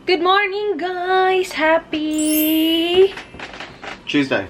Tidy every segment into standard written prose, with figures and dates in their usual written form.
Good morning, guys! Happy Tuesday.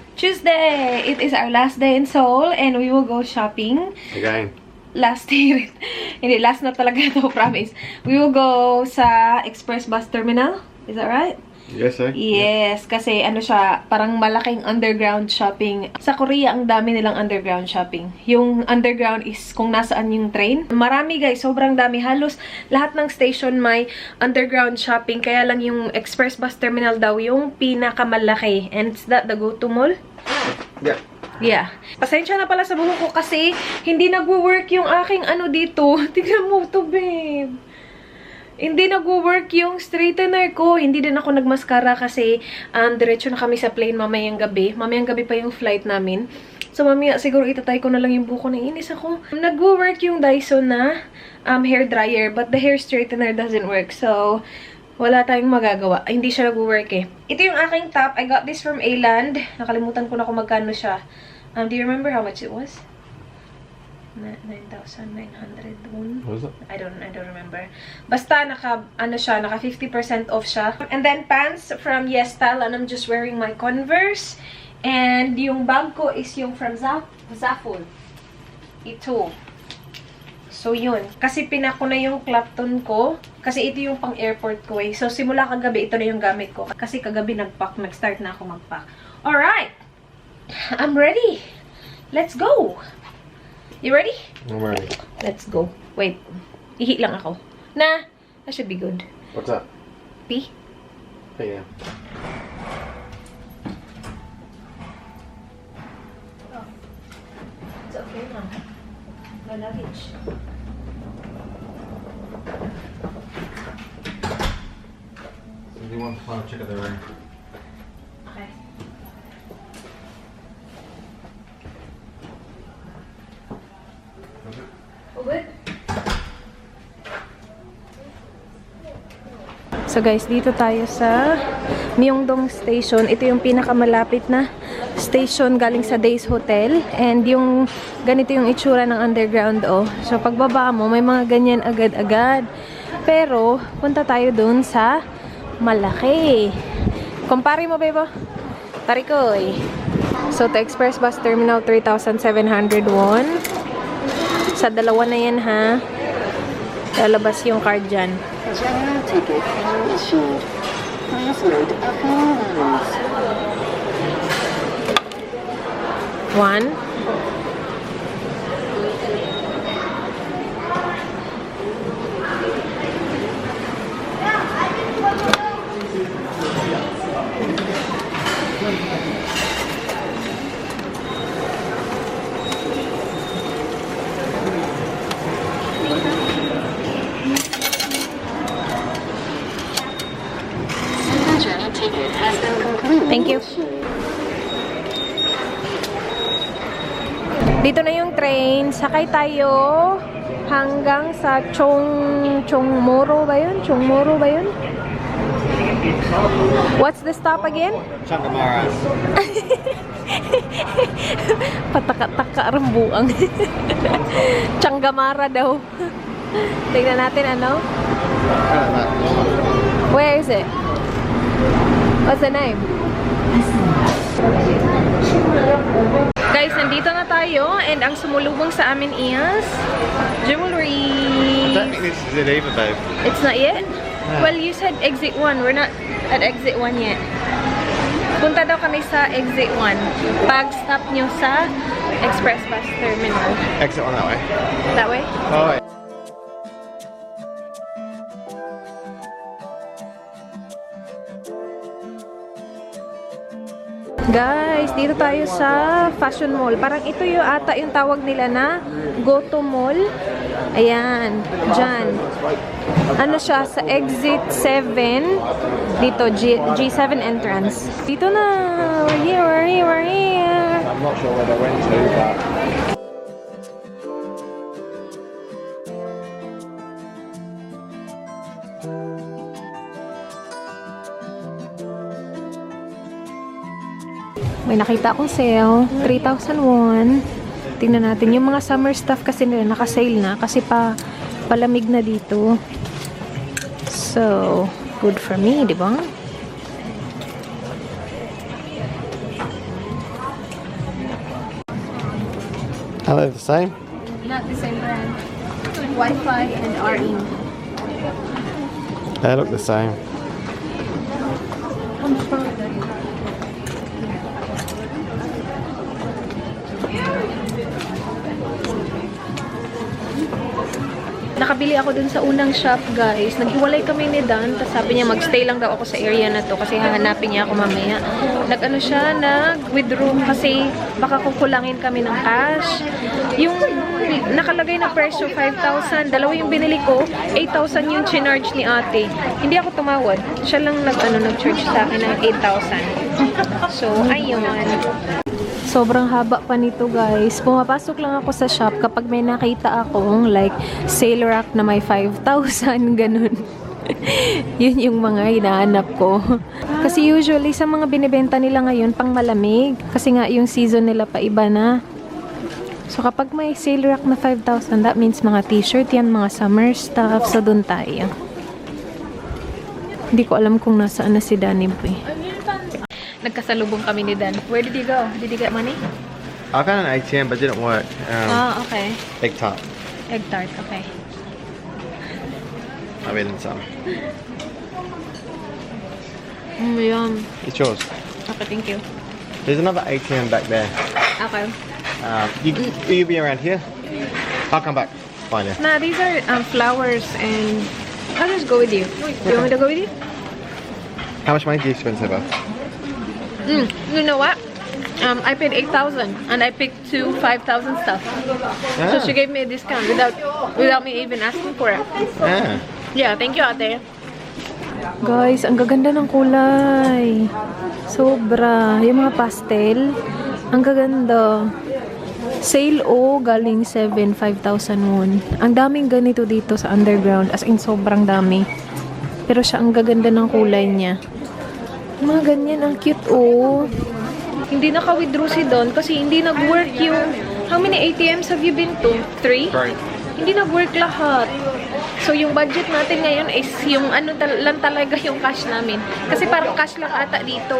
It is our last day in Seoul and we will go shopping. Again. Last day rin. Hindi, last na talaga to, promise. We will go sa Express Bus Terminal. Is that right? Yes, sir. Yes, kasi ano siya, parang malaking underground shopping. Sa Korea, ang dami nilang underground shopping. Yung underground is kung nasaan yung train. Marami guys, sobrang dami. Halos lahat ng station may underground shopping. Kaya lang yung Express Bus Terminal daw yung pinakamalaki. And is that the go-to mall? Yeah. Yeah. Pasensya na pala sa buhok ko kasi hindi nagwo-work yung aking ano dito. Tignan mo to, babe. Hindi nagwo-work yung straightener ko. Hindi din ako nagmaskara kasi diretso na kami sa plane mamayang gabi. Mamayang gabi pa yung flight namin. So, mamaya siguro itatay ko na lang yung buko. Naiinis ako. Nagwo-work yung Dyson na hair dryer but the hair straightener doesn't work. So, wala tayong magagawa. Hindi siya nagwo-work eh. Ito yung aking top. I got this from A-Land. Nakalimutan ko na kung magkano siya. Do you remember how much it was? 9,900 won. What was it? I don't remember. Basta naka 50% off siya. And then pants from YesStyle and I'm just wearing my Converse. And yung bag ko is yung from Zaful. Ito. So yun, kasi pinako na yung Clapton ko kasi ito yung pang airport ko eh. So simula kagabi ito na yung gamit ko kasi kagabi nag-start na ako mag-pack. All right. I'm ready. Let's go. You ready? I'm ready. Let's go. Wait. Ihi lang ako. That should be good. What's that? Pee? Oh, yeah. Oh. It's okay now. No luggage. So do you want the final check of the ring? Okay. Good. So guys, dito tayo sa Myeongdong Station. Ito yung pinakamalapit na station galing sa Days Hotel. And yung ganito yung itsura ng underground oh. So pagbaba mo, may mga ganyan agad-agad. Pero punta tayo dun sa malaki. Kumpare mo, bebo. Tarikoy. So to Express Bus Terminal 3,700 won. Sa dalawa na yan ha. Lalabas yung card dyan. General ticket issued. Please note a balance. 1. General ticket has been completely Thank you. issued. Dito na yung train. Sakay tayo hanggang sa Chongmoro ba yun? Chongmoro ba yun? What's the stop again? Changamara. Pataka-taka rambuang. Changamara daw. Tingnan natin ano. Where is it? What's the name? Guys, nandito na tayo and ang sumulubong sa amin is jewelry. I don't think this is it either, babe. It's not yet? No. Well, you said exit 1. We're not at exit 1 yet. Punta daw kami sa exit 1. Pag stop nyo sa Express Bus Terminal. Exit on that way. That way? Oh, wait. Guys, dito tayo sa Fashion Mall. Parang ito yung ata yung tawag nila na Go-To Mall. Ayan, dyan. Ano siya, sa exit 7. Dito, G7 entrance. Dito na. We're here. I'm not sure where they went to, but... May nakita akong sale, 3,000 won. Tingnan natin yung mga summer stuff kasi nila naka-sale na kasi palamig na dito. So, Good for me, di ba? Are they the same? Not the same brand. Wi-Fi and RE. They look the same. Nakabili ako dun sa unang shop, guys. Naghiwalay kami ni Dan. Tapos sabi niya, magstay lang daw ako sa area na to kasi hahanapin niya ako mamaya. Nag-ano siya, nag-withdraw kasi baka kukulangin kami ng cash. Yung nakalagay na presyo, 5,000. Dalawa yung binili ko, 8,000 yung chinarge ni ate. Hindi ako tumawad. Siya lang nag-charge sa akin ng 8,000. So, ayun. Sobrang haba pa nito, guys. Pumapasok lang ako sa shop kapag may nakita akong like sale rack na may 5,000, ganun. Yun yung mga hinahanap ko. Kasi usually sa mga binibenta nila ngayon pang malamig. Kasi nga yung season nila pa iba na. So kapag may sale rack na 5,000, that means mga t-shirt yan, mga summer stuff. So dun tayo. Hindi ko alam kung nasaan na si Danny Boy. Nagkasalubong kami ni Dan. Where did you go? Did you get money? I found an ATM but it didn't work. Okay. Egg tart. Egg tart, okay. I mean some. Yum. It's yours. Okay, thank you. There's another ATM back there. Okay. You'll be around here? I'll come back. Fine, yeah. Nah, these are flowers and I'll just go with you. You want me to go with you? How much money do you spend so far? You know what? I paid 8,000 and I picked 5,000 stuff. So she gave me a discount without me even asking for it. Yeah. Yeah, thank you, ate. Guys, ang gaganda ng kulay. Sobra. Yung mga pastel, ang gaganda. Sale galing 5,000 won. Ang daming ganito dito sa underground. As in, sobrang dami. Pero siya, ang gaganda ng kulay niya. Mga ganyan, ang cute Hindi naka-withdraw si Don kasi hindi nag-work yung... How many ATMs have you been to? 3? Right. Hindi nag-work lahat. So, yung budget natin ngayon is yung ano lang talaga yung cash namin. Kasi parang cash lang ata dito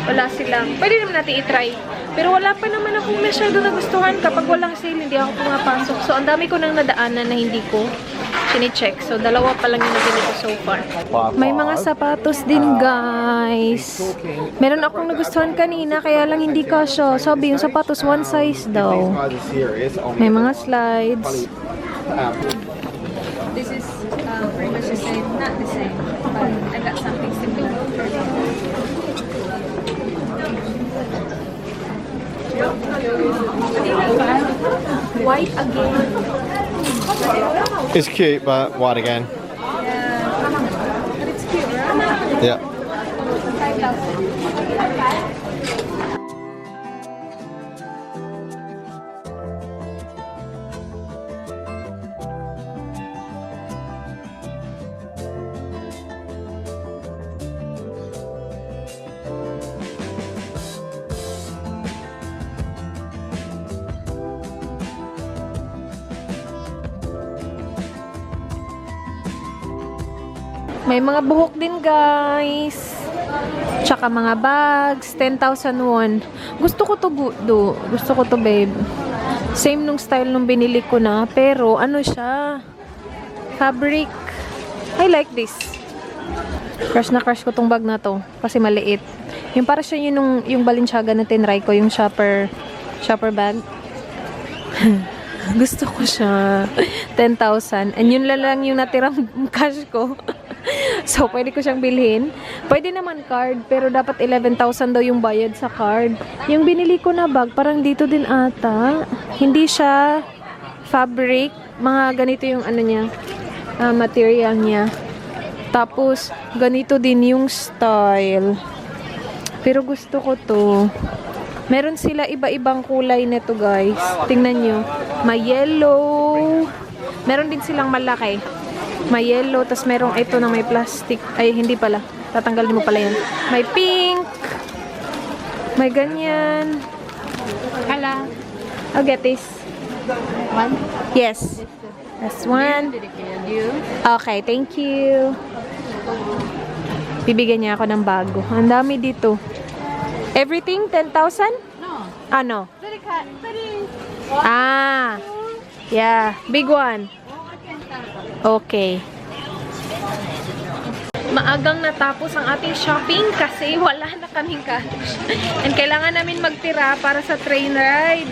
Wala silang... Pwede naman natin i-try. Pero wala pa naman akong masyado nagustuhan. Kapag walang sale, hindi ako pumapasok. So, ang dami ko nang nadaanan na hindi ko sini-check. So, dalawa pa lang yung nabili ko so far. May mga sapatos din, guys. Meron akong nagustuhan kanina, kaya lang hindi kasya. Sabi, yung sapatos one size daw. May mga slides. This is pretty much the same. Not the same, but I got something similar. White again. It's cute, but white again. Yeah. But it's cute, right? Yeah. 5,000. May mga buhok din, guys. Tsaka mga bags. 10,000 won. Gusto ko to, Gusto ko to, babe. Same nung style nung binili ko na. Pero, ano siya? Fabric. I like this. Crush na crush ko tong bag na to. Kasi maliit. Yung para siya yung Balenciaga na tinry ko. Yung shopper bag. Gusto ko siya. 10,000. And yun lang yung natirang cash ko. So, pwede ko siyang bilhin. Pwede naman card, pero dapat 11,000 daw yung bayad sa card. Yung binili ko na bag, parang dito din ata. Hindi siya fabric. Mga ganito yung ano niya, material niya. Tapos, ganito din yung style. Pero gusto ko to. Meron sila iba-ibang kulay nito, guys. Tingnan nyo. May yellow. Meron din silang malaki. May yellow, tas merong ito na may plastic. Ay, hindi pala. Tatanggalin mo pala yan. May pink. May ganyan. Hala. I'll get this. One? Yes. That's one. Okay, thank you. Bibigyan niya ako ng bago. Ang dami dito. Everything 10,000? No. Ano? Very cut. Very. Ah. Yeah. Big one. Okay. Maagang natapos ang ating shopping kasi wala na kaming cash. And kailangan namin magtira para sa train ride.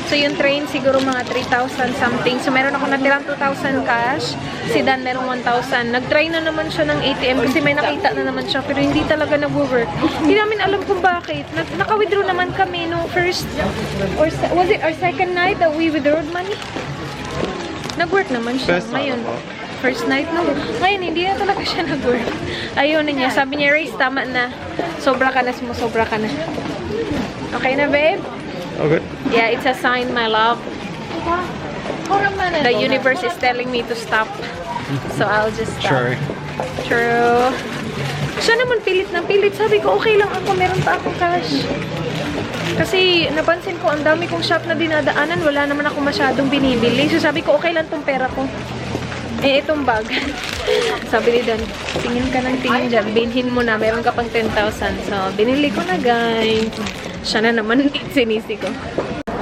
So yung train siguro mga 3,000 something. So meron ako natirang 2,000 cash. Si Dan merong 1,000. Nag-try na naman siya ng ATM kasi may nakita na naman siya. Pero hindi talaga nag-work. Hindi namin alam kung bakit. Naka-withdraw naman kami no first or was it our second night that we withdrawed money? Nag-work naman siya. First night Ngayon. ako. First night no. Ngayon hindi na talaga siya nag-work. Ayaw na niya. Sabi niya, Race, tama na. Sobra ka na, sobra ka na. Okay na, babe? Oh, good. Yeah, it's a sign, my love. The universe is telling me to stop. So I'll just stop. True. True. Siya naman pilit na pilit. Sabi ko, okay lang ako. Meron pa akong cash. Kasi napansin ko, ang dami kong shop na dinadaanan. Wala naman ako masyadong binibili. So sabi ko, okay lang tong pera ko. Eh, itong bag. Sabi ni Dan, tingin ka ng tingin dyan. Binhin mo na. Meron ka pang 10,000. So, binili ko na, guys. Siya na naman sinisi ko.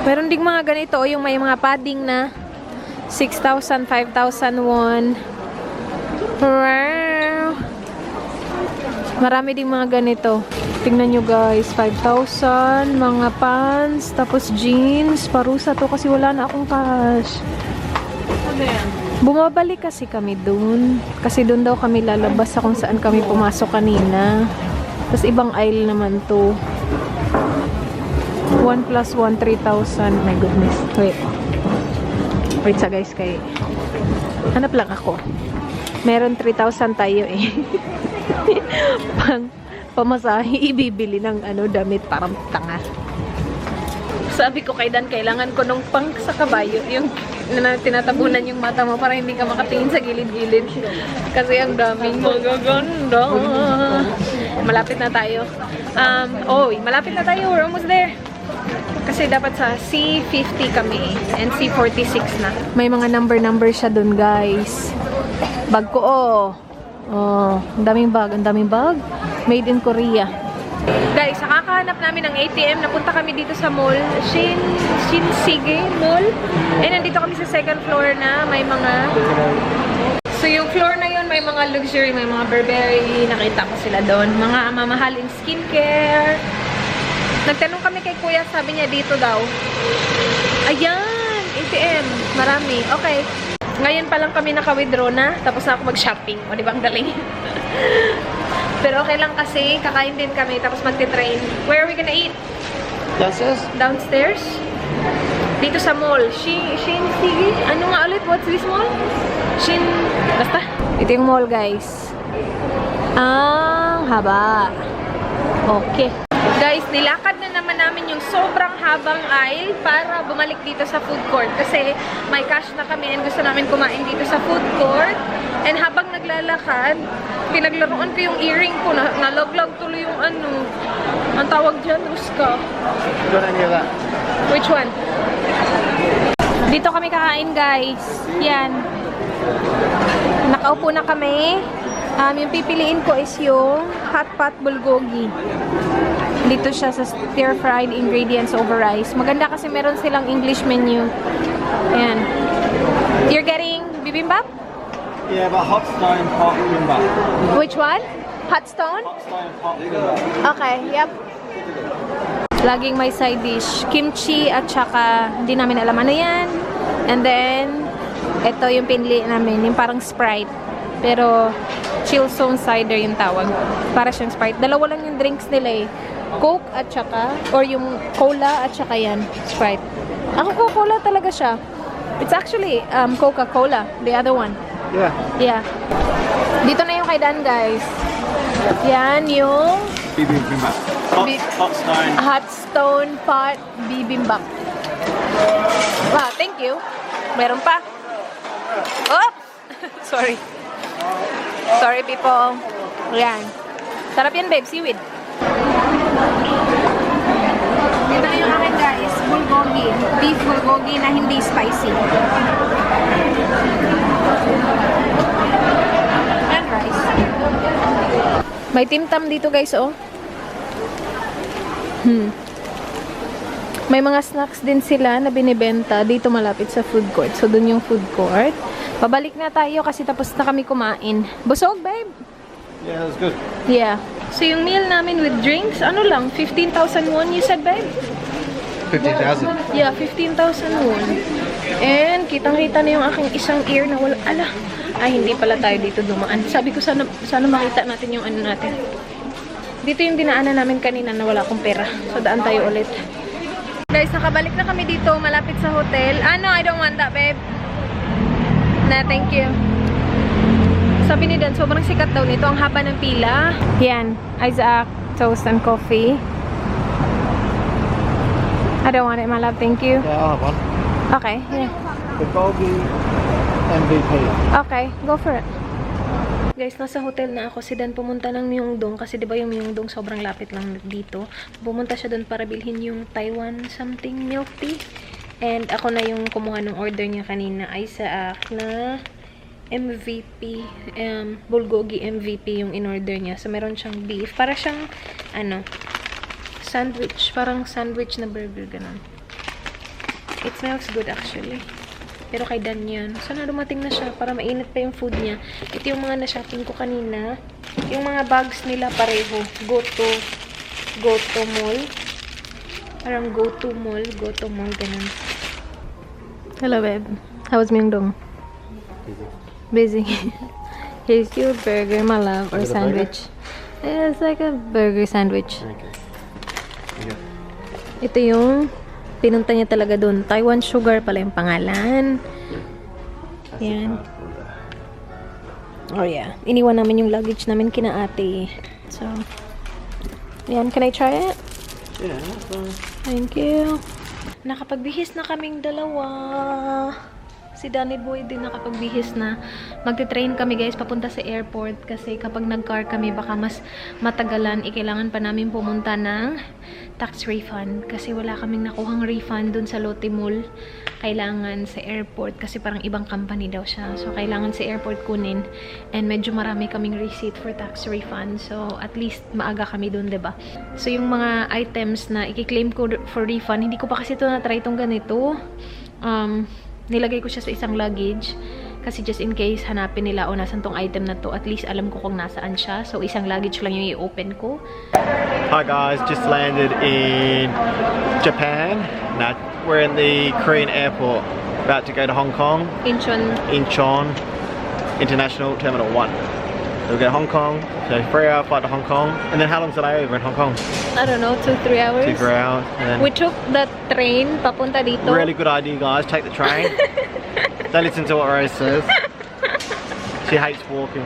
Meron ding mga ganito. Yung may mga padding na 6,000, 5,000 won. Wow! Marami ding mga ganito. Tingnan nyo guys. 5,000. Mga pants. Tapos jeans. Parusa to kasi wala na akong cash. Bumabalik kasi kami dun. Kasi dun daw kami lalabas sa kung saan kami pumasok kanina. Tapos ibang aisle naman to. 1 plus 1, 3,000. My goodness. Wait. Wait sa guys kay... Hanap lang ako. Meron 3,000 tayo eh. Pamasahe, ibibili ng damit parang tanga. Sabi ko kay Dan, kailangan ko nung pang sa kabayo, yung tinatabunan yung mata mo para hindi ka makatingin sa gilid-gilid. Kasi ang daming magaganda. Malapit na tayo. Malapit na tayo. We're almost there. Kasi dapat sa C50 kami and C46 na. May mga number siya dun, guys. Bag ko, ang daming bag. Ang daming bag. Made in Korea. Guys, nakakahanap namin ng ATM. Napunta kami dito sa mall. Shinsige Mall. And nandito kami sa second floor na may mga... So yung floor na yun, may mga luxury, may mga Burberry. Nakita ko sila doon. Mga mamahaling skincare. Nagtanong kami kay kuya, sabi niya dito daw. Ayan! ATM. Marami. Okay. Ngayon pa lang kami naka-withdraw na. Tapos na ako mag-shopping. O, di ba ang galing? Pero okay lang kasi, kakain din kami, tapos magte-train. Where are we gonna eat? Downstairs? Downstairs? Dito sa mall. Shinsige? Ano nga ulit? What's this mall? Basta. Ito yung mall, guys. Ang haba. Okay. Guys, nilakad na naman namin yung sobrang habang aisle para bumalik dito sa food court. Kasi may cash na kami and gusto namin kumain dito sa food court. And habang naglalakad, pinaglaruan ko yung earring ko. Nalaglag tuloy yung ang tawag dyan, Ruska. Got any of that? Which one? Dito kami kakain, guys. Yan. Nakaupo na kami. Yung pipiliin ko is yung hot pot bulgogi. Dito siya sa stir-fried ingredients over rice. Maganda kasi meron silang English menu. Ayan. You're getting bibimbap? Yeah, but hot stone pot bibimbap. Which one? Hot stone? Hot stone pot bibimbap. Okay, yep. Laging may side dish. Kimchi at saka, hindi namin alam ano yan. And then, ito yung pinili namin. Yung parang Sprite. Pero, chill zone cider yung tawag. Para siyang Sprite. Dalawa lang yung drinks nila eh. Coke at saka, or yung cola at saka yan, Sprite. Ang Coca-Cola talaga siya. It's actually Coca-Cola, the other one. Yeah. Yeah. Dito na yung kay Dan, guys. Yan yung Bibimbap. Hot stone. hot stone pot bibimbap. Wow, thank you. Meron pa. Oh! Sorry. Sorry, people. Yan. Sarap yan, babe. Seaweed. Ito na yung akin, guys. Bulgogi. Beef bulgogi na hindi spicy. And rice. May timtam dito guys, oh. May mga snacks din sila na binibenta dito malapit sa food court. So, dun yung food court. Pabalik na tayo kasi tapos na kami kumain. Busog, babe? Yeah, that's good. Yeah. So, yung meal namin with drinks, ano lang, 15,000 won, you said, babe? 15,000. Yeah, 15,000 won. And, kitang-kita na yung aking isang ear na wala, ay, hindi pala tayo dito dumaan. Sabi ko, sana makita natin yung ano natin. Dito yung dinaanan namin kanina na wala akong pera. So, daan tayo ulit. Guys, nakabalik na kami dito, malapit sa hotel. No, I don't want that, babe. Na, thank you. Sabi ni Dan, sobrang sikat daw nito. Ang haba ng pila. Yan, Isaac, toast and coffee. I don't want it, my love. Thank you. Yeah, I'll have one. Okay, yeah. The Golgi MVP. Okay, go for it. Guys, nasa hotel na ako. Si Dan pumunta ng Myeongdong kasi 'di ba yung Myeongdong sobrang lapit lang dito. Pumunta siya doon para bilhin yung Taiwan something milk tea. And ako na yung kumuha ng order niya kanina, Isaac, na MVP, bulgogi MVP yung in-order niya. So meron siyang beef, para siyang sandwich, parang sandwich na burger ganun. It smells good actually. Pero kay Dan yan. Sana dumating na siya para mainit pa yung food niya. Ito yung mga na-shopping ko kanina. Yung mga bags nila pareho. Go to mall. Parang go to mall, ganun. Hello, babe. How was Myeongdong? Busy. Here's your burger, my love, or Is it a sandwich. Yeah, it's like a burger sandwich. Okay. Yeah. Ito yung pinunta niya talaga doon. Taiwan Sugar pala yung pangalan. Yan. Oh yeah. Iniwan namin yung luggage namin kina ate. So, yan. Can I try it? Yeah, that's fine. Thank you. Nakapagbihis na kaming dalawa. Si Danny Boy din nakapagbihis na. Magte-train kami guys papunta sa airport kasi kapag nag-car kami baka mas matagalan. Kailangan pa namin pumunta ng tax refund kasi wala kaming nakuhang refund dun sa Lotte Mall. Kailangan sa airport kasi parang ibang company daw siya. So, kailangan sa airport kunin and medyo marami kaming receipt for tax refund. So, at least maaga kami dun, diba? So, yung mga items na i-claim ko for refund, hindi ko pa kasi ito na-try itong ganito. Nilagay ko siya sa isang luggage kasi just in case hanapin nila o nasan tong item na to, at least alam ko kung nasaan siya. So, isang luggage lang yung i-open ko. Hi guys, just landed in Japan. Now we're in the Korean airport, about to go to Hong Kong, Incheon International Terminal 1. So we'll go to Hong Kong, so 3-hour flight to Hong Kong. And then how long's the layover in Hong Kong? I don't know, 2-3 hours. 2-3 hours. And then We took the train papunta dito. really good idea guys, take the train. Don't listen to what Rose says. She hates walking.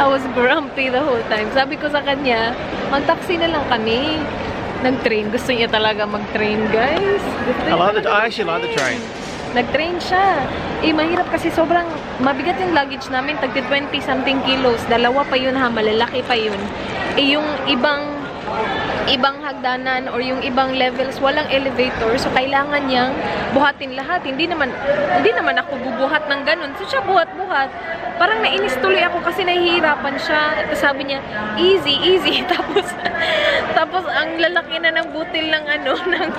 I was grumpy the whole time. Sabi ko sa kanya, mag-taxi na lang kami. Nag-train. Gusto niya talaga mag-train, guys. I actually like the train. Nag-train siya. Mahirap kasi sobrang mabigat yung luggage namin. Tagti 20 something kilos. Dalawa pa yun ha. Malalaki pa yun. Yung ibang hagdanan or yung ibang levels, walang elevator. So, kailangan niyang buhatin lahat. Hindi naman ako bubuhat ng ganun. So, siya buhat-buhat. Parang nainis tuloy ako kasi nahihirapan siya. Tapos sabi niya, easy, easy. Tapos ang lalaki na ng butil ng ng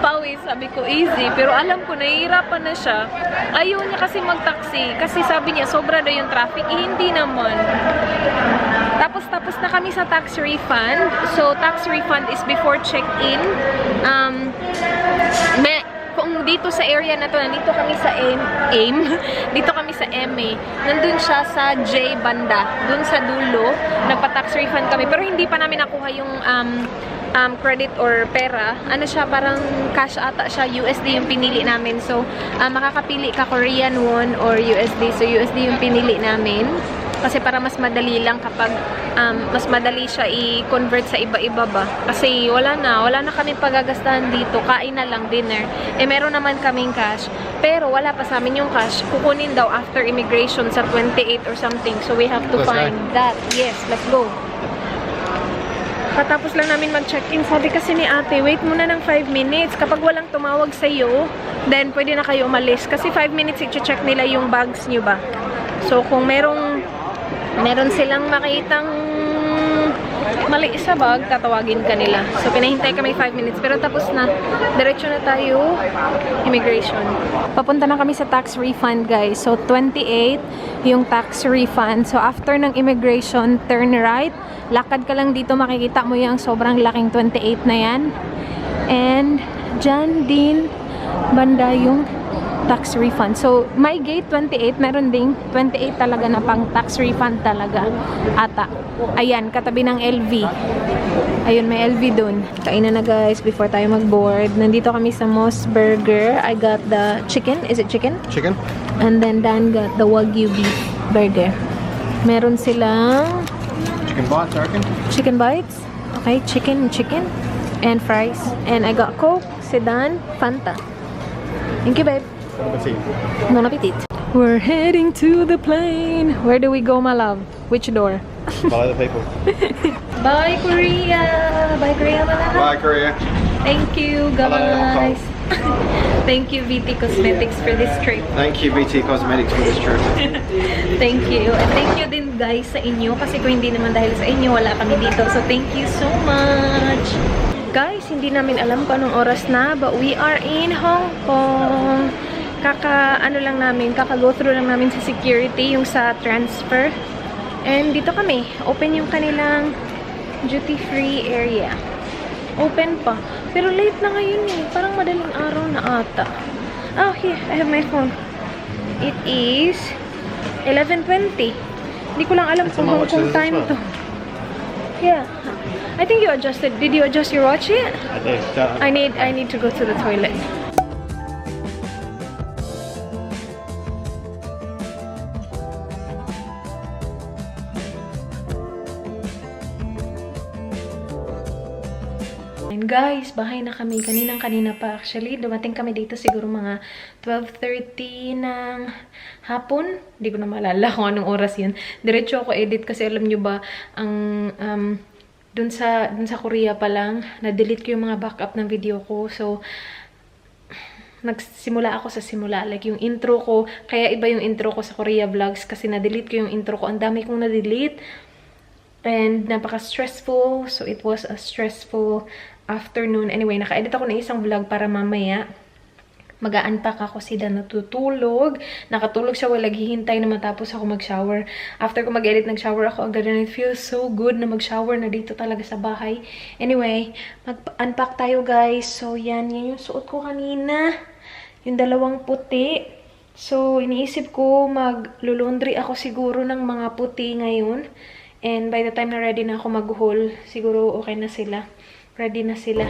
pawis. Sabi ko, easy. Pero alam ko, nahihirapan na siya. Ayaw niya kasi mag-taxi. Kasi sabi niya, sobra daw yung traffic. Hindi naman. Tapos na kami sa tax refund. So, tax refund is before check-in. Kung dito sa area na to, nandito kami sa dito kami sa MA, nandun siya sa J banda, dun sa dulo, nagpa-tax refund kami. Pero hindi pa namin nakuha yung credit or pera. Ano siya, parang cash ata siya, USD yung pinili namin. So, makakapili ka Korean won or USD. So, USD yung pinili namin. Kasi para mas madali lang kapag mas madali siya i-convert sa iba-iba ba. Kasi wala na kami pagagastahan dito. Kain na lang, dinner. Meron naman kaming cash. Pero wala pa sa amin yung cash. Kukunin daw after immigration sa 28 or something. So we have to find that. Yes, let's go. Katapos lang namin mag-check-in. Sabi kasi ni ate, wait muna ng 5 minutes. Kapag walang tumawag sa'yo, then pwede na kayo umalis. Kasi 5 minutes i-check nila yung bags nyo ba. So kung merong Meron silang makitang mali sa bag, tatawagin ka nila. So, pinahintay kami 5 minutes. Pero tapos na. Diretso na tayo. Immigration. Papunta na kami sa tax refund, guys. So, 28 yung tax refund. So, after ng immigration, turn right. Lakad ka lang dito, makikita mo yung sobrang laking 28 na yan. And, dyan din, banda yung tax refund. So, my gate 28, meron ding 28 talaga na pang tax refund talaga. Ata. Ayan, katabi ng LV. Ayun, may LV dun. Kainan na guys, before tayo mag-board. Nandito kami sa Moss Burger. I got the chicken. Is it chicken? Chicken? And then Dan got the Wagyu beef burger. Meron silang Chicken bites, I reckon. chicken bites. Okay, chicken. And fries. And I got Coke, Sedan, Fanta. Thank you, babe. Let's see. Bon appetit. We're heading to the plane. Where do we go, my love? Which door? Follow the people. Bye, Korea! Bye, Korea, my love. Bye, Korea. Thank you, Hello, Hong Kong. guys. Thank you, VT Cosmetics, for this trip. Thank you, BT Cosmetics, for this trip. Thank you. And thank you din, guys, sa inyo. Kasi kung hindi naman dahil sa inyo, wala kami dito. So, thank you so much. Guys, hindi namin alam kung anong oras na, but we are in Hong Kong. Kaka-go through lang namin sa security, yung sa transfer. And dito kami, open yung kanilang duty-free area. Open pa. Pero late na ngayon eh. Parang madaling araw na ata. Oh, here, I have my phone. It is 11:20. Hindi ko lang alam It's kung on my Hong watch Kong list as time well. to. Yeah. I think you adjusted. Did you adjust your watch yet? I did. I need to go to the toilet. And guys, bahay na kami. Kanina pa actually. Dumating kami dito siguro mga 12:30 ng hapon. Hindi ko na maalala kung anong oras yun. Diretso ako edit kasi alam nyo ba, ang dun sa Korea pa lang, na-delete ko yung mga backup ng video ko. So, nagsimula ako sa simula. Like, yung intro ko, kaya iba yung intro ko sa Korea vlogs kasi na-delete ko yung intro ko. Ang dami kong na-delete. And napaka-stressful. So, it was a stressful afternoon. Anyway, naka-edit ako ng isang vlog para mamaya mag-a-unpack ako si Dan natutulog. Nakatulog siya while naghihintay na matapos ako mag-shower. After ko mag-edit, nag-shower ako agad and it feels so good na mag-shower na dito talaga sa bahay. Anyway, mag-unpack tayo guys. So, yan yung suot ko kanina. Yung dalawang puti. So, iniisip ko mag-laundry ako siguro ng mga puti ngayon. And by the time na ready na ako mag-haul, siguro okay na sila. Ready na sila.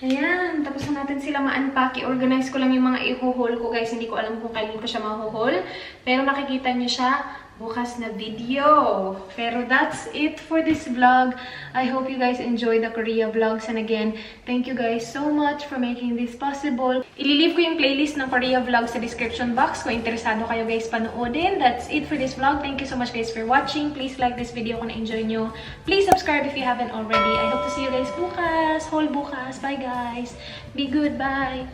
Ayan, tapos na natin sila ma-unpack. I-organize ko lang yung mga i-haul ko, guys. Hindi ko alam kung kailan ko siya ma-haul. Pero makikita nyo siya bukas na video. Pero that's it for this vlog. I hope you guys enjoy the Korea vlogs. And again, thank you guys so much for making this possible. Ililive ko yung playlist ng Korea vlogs sa description box kung interesado kayo guys panoodin. That's it for this vlog. Thank you so much guys for watching. Please like this video kung na-enjoy nyo. Please subscribe if you haven't already. I hope to see you guys bukas. Whole bukas. Bye guys. Be good. Bye.